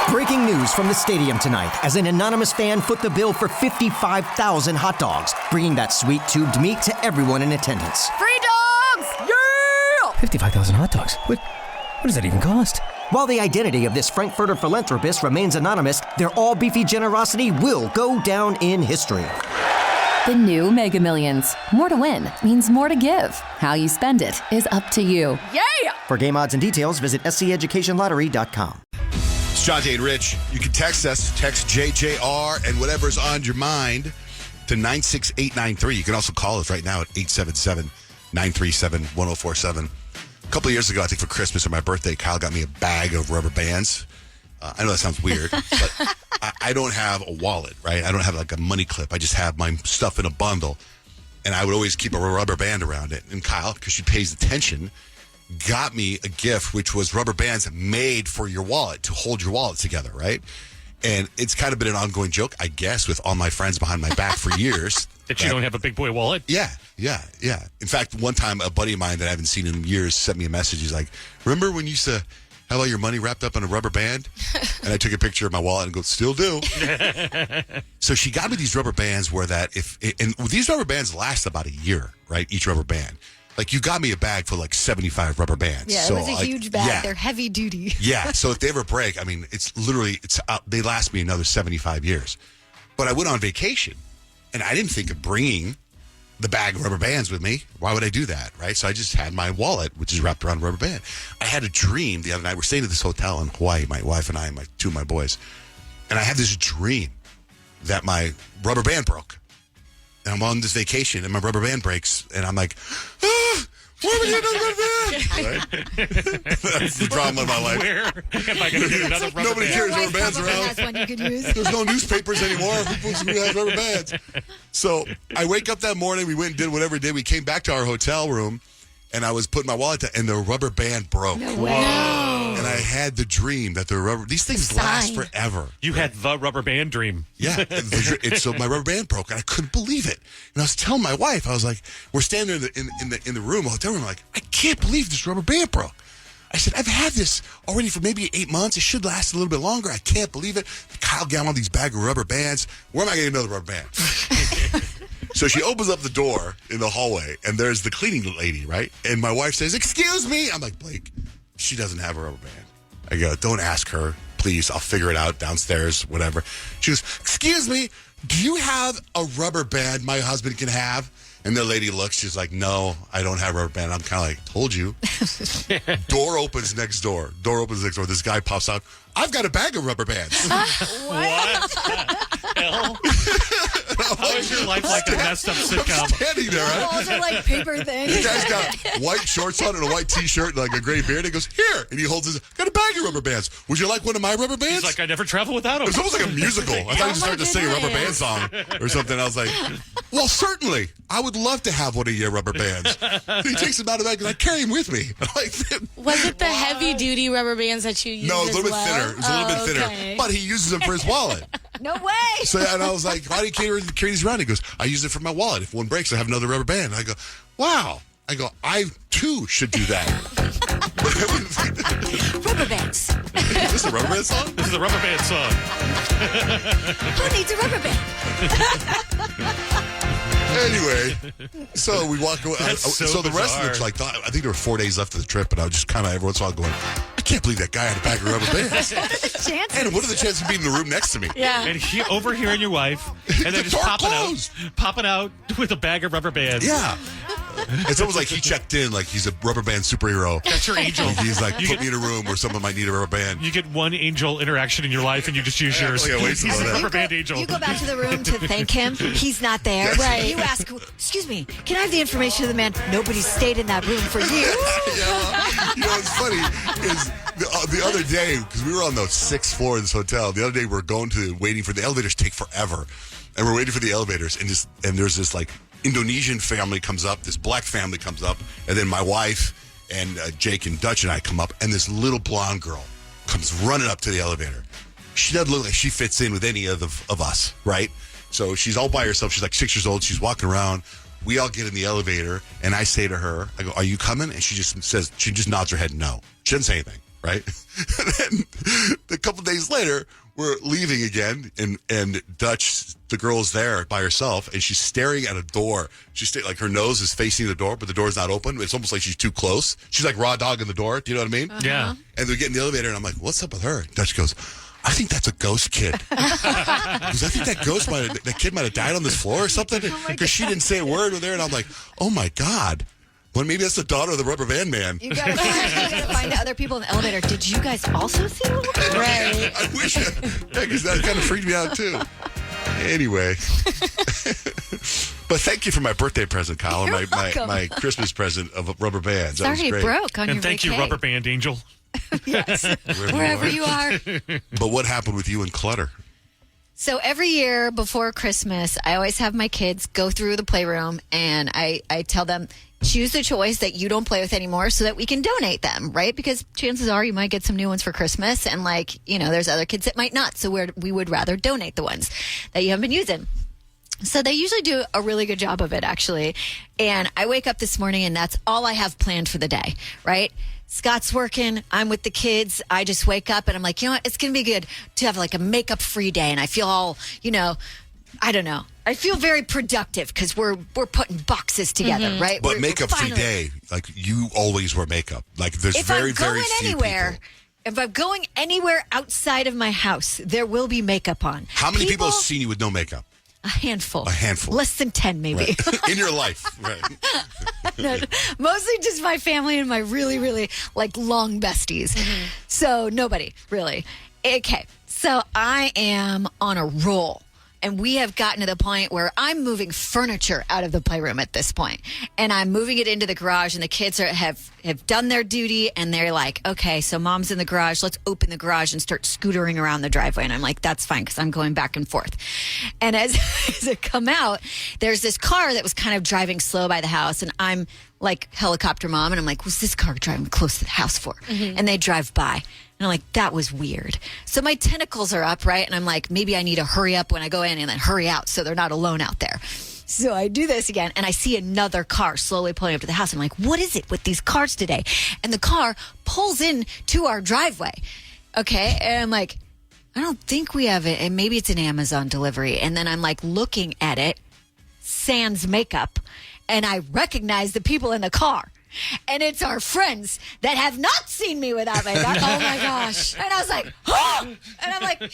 Breaking news from the stadium tonight as an anonymous fan foot the bill for 55,000 hot dogs, bringing that sweet tubed meat to everyone in attendance. Free dogs! Yeah! 55,000 hot dogs? What does that even cost? While the identity of this Frankfurter philanthropist remains anonymous, their all-beefy generosity will go down in history. The new Mega Millions. More to win means more to give. How you spend it is up to you. Yeah! For game odds and details, visit sceducationlottery.com. It's Johnjay and Rich. You can text us. Text JJR and whatever's on your mind to 96893. You can also call us right now at 877-937-1047. A couple of years ago, I think for Christmas or my birthday, Kyle got me a bag of rubber bands. I know that sounds weird, but I don't have a wallet, right? I don't have like a money clip. I just have my stuff in a bundle, and I would always keep a rubber band around it. And Kyle, because she pays attention, got me a gift, which was rubber bands made for your wallet, to hold your wallet together, right? And it's kind of been an ongoing joke, I guess, with all my friends behind my back for years. That you don't have a big boy wallet? Yeah. In fact, one time, a buddy of mine that I haven't seen in years sent me a message. He's like, remember when you used to have all your money wrapped up in a rubber band? And I took a picture of my wallet and go, still do. So she got me these rubber bands where and these rubber bands last about a year, right? Each rubber band. Like, you got me a bag for like 75 rubber bands. Yeah, so it was a huge bag. Yeah. They're heavy duty. Yeah, so if they ever break, I mean, they last me another 75 years. But I went on vacation, and I didn't think of bringing the bag of rubber bands with me. Why would I do that, right? So I just had my wallet, which is wrapped around a rubber band. I had a dream the other night. We're staying at this hotel in Hawaii, my wife and I, and two of my boys. And I had this dream that my rubber band broke. And I'm on this vacation, and my rubber band breaks, and I'm like, why would you do rubber band? Right? That's the drama of my life. Where am I going to get another rubber Nobody band? carries rubber bands around. That's one you could use. There's no newspapers anymore. Who has rubber bands? So I wake up that morning. We went and did whatever we did. We came back to our hotel room, and I was putting my wallet down, and the rubber band broke. No way. And I had the dream that these things last forever. You had the rubber band dream. Yeah. So my rubber band broke, and I couldn't believe it. And I was telling my wife, I was like, we're standing there in the room, hotel room, I'm like, I can't believe this rubber band broke. I said, I've had this already for maybe 8 months. It should last a little bit longer. I can't believe it. Kyle got all these bag of rubber bands. Where am I getting another rubber band? So she opens up the door in the hallway, and there's the cleaning lady, right? And my wife says, excuse me. I'm like, Blake, she doesn't have a rubber band. I go, don't ask her, please. I'll figure it out downstairs, whatever. She goes, excuse me, do you have a rubber band my husband can have? And the lady looks, she's like, no, I don't have a rubber band. I'm kind of like, told you. Door opens next door. This guy pops out. I've got a bag of rubber bands. What the hell? How is your life like a messed up sitcom? I'm standing there, right? Walls are like paper things. The guy's got white shorts on and a white T-shirt and like a gray beard. He goes, here. And he holds got a bag of rubber bands. Would you like one of my rubber bands? He's like, I never travel without them. It was almost like a musical. I thought he was starting to sing a rubber band song or something. I was like, well, certainly. I would love to have one of your rubber bands. He takes them out of the bag and I carry him with me. Was it the heavy-duty rubber bands that you used? No, it was a little bit thinner. It was a little bit thinner. But he uses them for his wallet. No way. So, and I was like, why do you carry these around? He goes, I use it for my wallet. If one breaks, I have another rubber band. I go, wow. I go, I too should do that. Rubber bands. Is this a rubber band song? This is a rubber band song. Who needs a rubber band? Anyway, so we walk away. So the rest of the, I think there were 4 days left of the trip, and I was just kind of every once in a while going, I can't believe that guy had a bag of rubber bands. What are the chances? And what are the chances of being in the room next to me? Yeah. And overhearing your wife, and then just popping out with a bag of rubber bands. Yeah. It's almost like he checked in like he's a rubber band superhero. That's your angel. He's like, put me in a room where someone might need a rubber band. You get one angel interaction in your life, and you just use yours. He's a rubber band angel. You go back to the room to thank him. He's not there. Right. You ask, excuse me, can I have the information of the man? Nobody's stayed in that room for years. What's funny is the other day, because we were on the 6th floor of this hotel, the other day we're waiting for the elevators take forever. And we're waiting for the elevators, and there's this like Indonesian family comes up, this black family comes up, and then my wife and Jake and Dutch and I come up, and this little blonde girl comes running up to the elevator. She doesn't look like she fits in with any of us, right? So she's all by herself. She's like 6 years old. She's walking around. We all get in the elevator, and I say to her, I go, are you coming? And she just nods her head no. She doesn't say anything, right? And then couple days later, we're leaving again, and Dutch, the girl's there by herself, and she's staring at a door. She's like her nose is facing the door, but the door's not open. It's almost like she's too close. She's like raw dog in the door. Do you know what I mean? Yeah. And we get in the elevator, and I'm like, "What's up with her?" Dutch goes, "I think that's a ghost kid." Because I think that kid might have died on this floor or something. Because she didn't say a word with her, and I'm like, "Oh my God." Well, maybe that's the daughter of the rubber band man. You gotta find the other people in the elevator. Did you guys also see a little bit? Right. I wish. Because that kind of freaked me out, too. Anyway. But thank you for my birthday present, Kyle. You're welcome. My Christmas present of rubber bands. That was Sorry it great. broke on And your thank you, vacay. Rubber Band Angel. Yes, wherever you are. But what happened with you and clutter? So every year before Christmas, I always have my kids go through the playroom, and I tell them, choose the toys that you don't play with anymore so that we can donate them, right? Because chances are you might get some new ones for Christmas, and there's other kids that might not. So we would rather donate the ones that you haven't been using. So they usually do a really good job of it, actually. And I wake up this morning, and that's all I have planned for the day, right? Scott's working. I'm with the kids. I just wake up, and I'm like, you know what? It's going to be good to have like a makeup-free day. And I feel all, I don't know. I feel very productive because we're putting boxes together, right? But We're makeup-free finally- day, like you always wear makeup. Like there's If very, I'm going very few anywhere, people. if I'm going anywhere outside of my house, there will be makeup on. How many people have seen you with no makeup? A handful. A handful. Less than 10, maybe. Right. In your life, right? No, mostly just my family and my really, really long besties. So nobody really. Okay. So I am on a roll. And we have gotten to the point where I'm moving furniture out of the playroom at this point. And I'm moving it into the garage, and the kids have done their duty, and they're like, okay, so mom's in the garage. Let's open the garage and start scootering around the driveway. And I'm like, that's fine, because I'm going back and forth. And as I come out, there's this car that was kind of driving slow by the house, and I'm like helicopter mom, and I'm like, what's this car driving close to the house for? And they drive by. And I'm like, that was weird. So my tentacles are up, right? And I'm like, maybe I need to hurry up when I go in and then hurry out so they're not alone out there. So I do this again, and I see another car slowly pulling up to the house. I'm like, what is it with these cars today? And the car pulls in to our driveway. Okay. And I'm like, I don't think we have it. And maybe it's an Amazon delivery. And then I'm like looking at it, sans makeup, and I recognize the people in the car. And it's our friends that have not seen me without makeup. Oh my gosh. And I was like, oh! And I'm like, eh.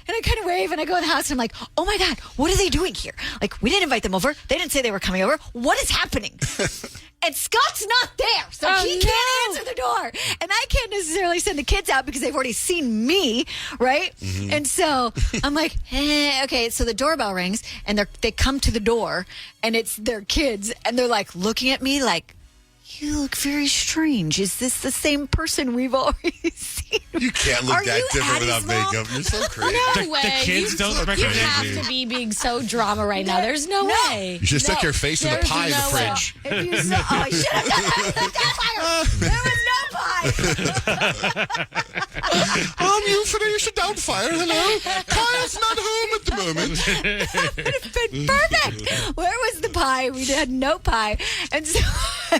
And I kind of wave, and I go in the house, and I'm like, oh my God, what are they doing here? Like, we didn't invite them over. They didn't say they were coming over. What is happening? And Scott's not there, so he can't answer the door. And I can't necessarily send the kids out because they've already seen me, right? And so I'm like, okay. So the doorbell rings, and they come to the door, and it's their kids, and they're like looking at me like, you look very strange. Is this the same person we've already seen? You can't look Are that you different without Addie's mom? makeup. You're so crazy. No way. The kids don't You recognize have you. to be being so drama right now. There's no way. You should stick your face in the There's pie in the no way. fridge. If you saw, I should have done that with the downfire. There was no pie. You finished a downfire. Hello. Kyle's not home at the moment. Would have been perfect. Where was the pie? We had no pie. And so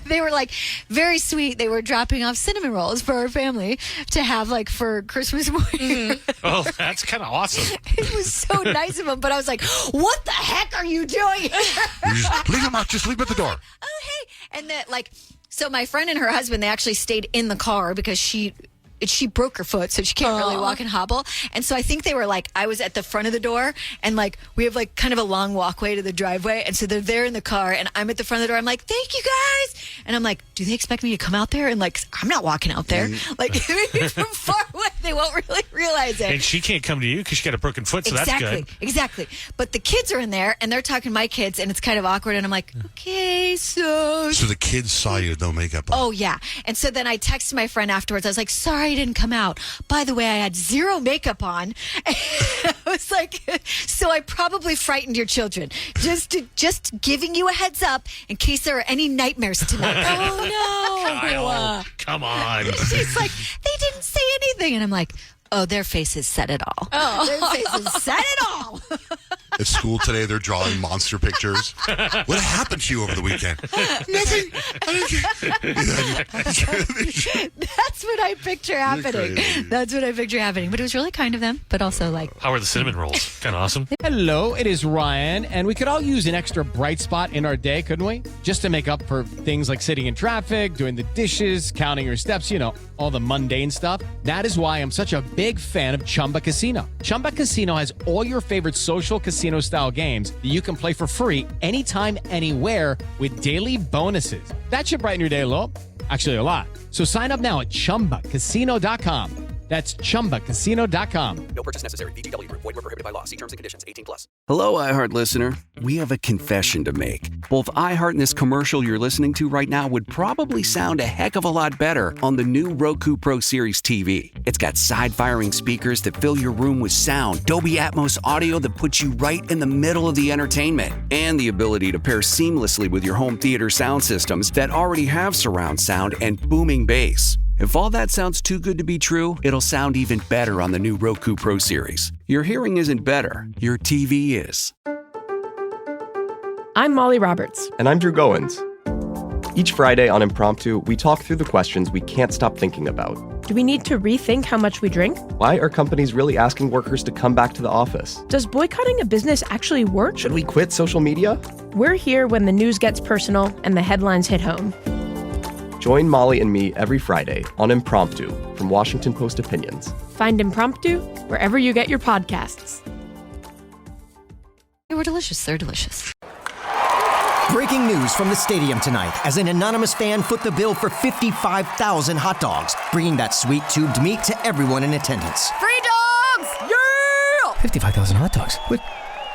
they were like very sweet. They were dropping off cinnamon rolls for our family to have like for Christmas morning. Oh, that's kind of awesome. It was so nice of them. But I was like, what the heck are you doing? You just leave him out. Just leave him at the door. Oh, hey. And that so my friend and her husband, they actually stayed in the car because she broke her foot, so she can't really walk and hobble. And so I think they were like, I was at the front of the door, and we have kind of a long walkway to the driveway. And so they're there in the car, and I'm at the front of the door. I'm like, thank you guys. And I'm like, do they expect me to come out there? And I'm not walking out there. From far away, they won't really realize it. And she can't come to you because she got a broken foot, so that's good. Exactly. But the kids are in there, and they're talking to my kids, and it's kind of awkward. And I'm like, okay, so the kids saw you with no makeup on. oh, yeah. And so then I texted my friend afterwards. I was like, sorry I didn't come out. By the way, I had zero makeup on. And I was like, so I probably frightened your children. Just giving you a heads up in case there are any nightmares tonight. Oh, no. Kyle, come on. She's like, they didn't say anything. And I'm like, oh, their faces said it all. Oh. Their faces said it all. At school today, they're drawing monster pictures. What happened to you over the weekend? Nothing. That's what I picture happening. That's what I picture happening. But it was really kind of them, but also like... How are the cinnamon rolls? Kind of awesome. Hello, it is Ryan, and we could all use an extra bright spot in our day, couldn't we? Just to make up for things like sitting in traffic, doing the dishes, counting your steps, all the mundane stuff. That is why I'm such a big fan of Chumba Casino. Chumba Casino has all your favorite social casino-style games that you can play for free anytime, anywhere with daily bonuses. That should brighten your day a little. Actually, a lot. So sign up now at ChumbaCasino.com. That's ChumbaCasino.com. No purchase necessary. VGW Group. Void where prohibited by law. See terms and conditions. 18+. Hello, iHeart listener. We have a confession to make. Both iHeart and this commercial you're listening to right now would probably sound a heck of a lot better on the new Roku Pro Series TV. It's got side-firing speakers that fill your room with sound, Dolby Atmos audio that puts you right in the middle of the entertainment, and the ability to pair seamlessly with your home theater sound systems that already have surround sound and booming bass. If all that sounds too good to be true, it'll sound even better on the new Roku Pro Series. Your hearing isn't better, your TV is. I'm Molly Roberts. And I'm Drew Goins. Each Friday on Impromptu, we talk through the questions we can't stop thinking about. Do we need to rethink how much we drink? Why are companies really asking workers to come back to the office? Does boycotting a business actually work? Should we quit social media? We're here when the news gets personal and the headlines hit home. Join Molly and me every Friday on Impromptu from Washington Post Opinions. Find Impromptu wherever you get your podcasts. They were delicious. They're delicious. Breaking news from the stadium tonight as an anonymous fan foot the bill for 55,000 hot dogs, bringing that sweet tubed meat to everyone in attendance. Free dogs! Yeah! 55,000 hot dogs? What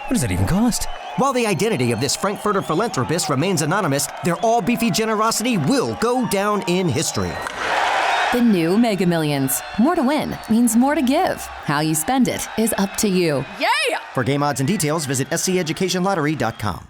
does that even cost? While the identity of this Frankfurter philanthropist remains anonymous, their all-beefy generosity will go down in history. The new Mega Millions. More to win means more to give. How you spend it is up to you. Yeah! For game odds and details, visit SCEducationLottery.com.